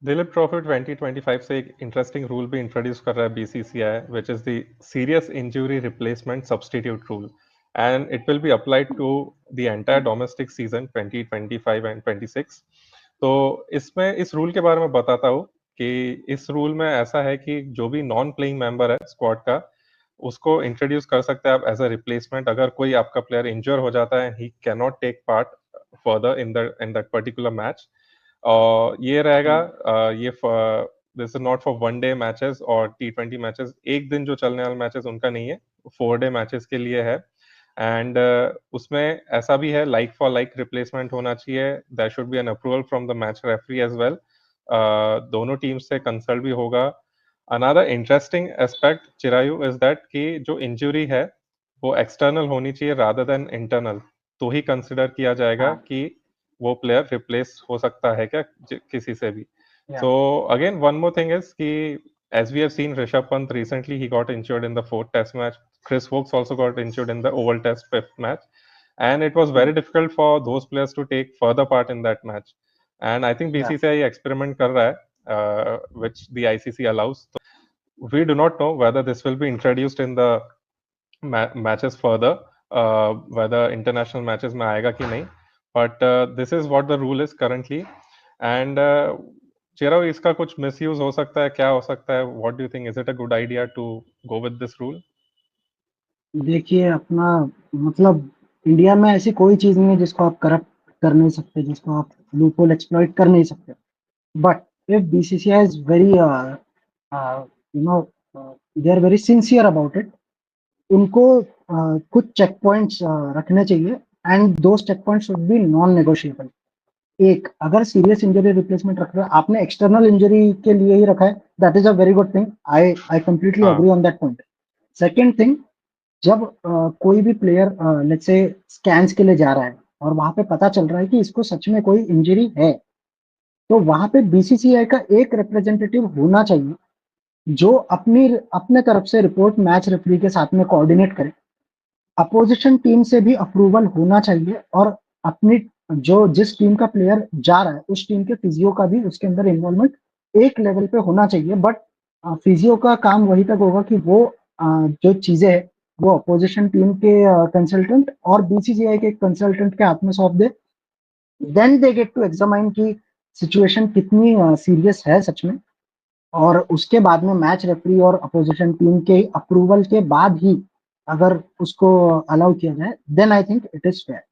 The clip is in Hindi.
दिलीप ट्रॉफी 2025 से एक इंटरेस्टिंग रूल भी इंट्रोड्यूस कर रहा है BCCI, which is the serious injury replacement substitute rule, and it will be applied to the entire domestic season 2025 and 26। तो इसमें इस रूल के बारे में बताता हूँ कि इस रूल में ऐसा है कि जो भी नॉन प्लेइंग मेंबर है स्क्वाड का, उसको इंट्रोड्यूस कर सकते हैं आप एज अ रिप्लेसमेंट। अगर कोई आपका प्लेयर इंजर हो जाता है, he can not take part further in that particular match, और ये रहेगा ये this is not for one day matches और T20 मैचेस, एक दिन जो चलने वाले मैचेस उनका नहीं है, 4 डे मैचेस के लिए है। एंड उसमें ऐसा भी है, लाइक फॉर लाइक रिप्लेसमेंट होना चाहिए, there should be an approval from the match referee as well, दोनों टीम से कंसल्ट भी होगा। Another interesting aspect Chirayu is that कि जो इंजरी है वो एक्सटर्नल होनी चाहिए रादर देन इंटरनल, तो ही कंसिडर किया जाएगा हाँ, कि वो प्लेयर रिप्लेस हो सकता है क्या किसी से भी। या So again, one more thing is कि as we have seen Rishabh Pant recently, he got injured in the 4th Test match. Chris Woakes also got injured in the Oval Test 5th match, and it was very difficult for those players to take further part in that match. And I think या BCCI experiment कर रहा है, which the ICC allows. So we do not know whether this will be introduced in the matches further, whether international matches में आएगा कि नहीं, but this is what the rule is currently. And चिराग, इसका कुछ मिसयूज हो सकता है, क्या हो सकता है? What do you think, is it a good idea to go with this rule? देखिए अपना मतलब इंडिया में ऐसी कोई चीज नहीं है जिसको आप करप्ट कर नहीं सकते, जिसको आप लूपहोल एक्सप्लॉइट कर नहीं सकते। But if BCCI is very you know they are very sincere about it, उनको कुछ चेक पॉइंट्स रखने चाहिए, and those check points should be non negotiable. एक, अगर सीरियस इंजरी रिप्लेसमेंट रख रहे हो, आपने एक्सटर्नल इंजरी के लिए ही रखा है, that is a very good thing, I completely हाँ, agree on that point. Second thing, जब कोई भी प्लेयर लेट्स से स्कैन्स के लिए जा रहा है और वहां पे पता चल रहा है कि इसको सच में कोई इंजरी है, तो वहां पे बीसीसीआई का एक रिप्रेजेंटेटिव होना चाहिए जो अपनी अपने तरफ से रिपोर्ट मैच रेफरी के साथ में कोऑर्डिनेट करे। अपोजिशन टीम से भी अप्रूवल होना चाहिए, और अपनी जो जिस टीम का प्लेयर जा रहा है उस टीम के फिजियो का भी उसके अंदर इन्वॉल्वमेंट एक लेवल पे होना चाहिए। बट फिजियो का काम वही तक होगा कि वो जो चीजें है वो अपोजिशन टीम के कंसल्टेंट और बीसीसीआई के कंसल्टेंट के हाथ में सौंप दे। Then they get to examine की सिचुएशन कितनी सीरियस है सच में, और उसके बाद में मैच रेफरी और अपोजिशन टीम के अप्रूवल के बाद ही अगर उसको अलाउ किया जाए, then I think it is fair.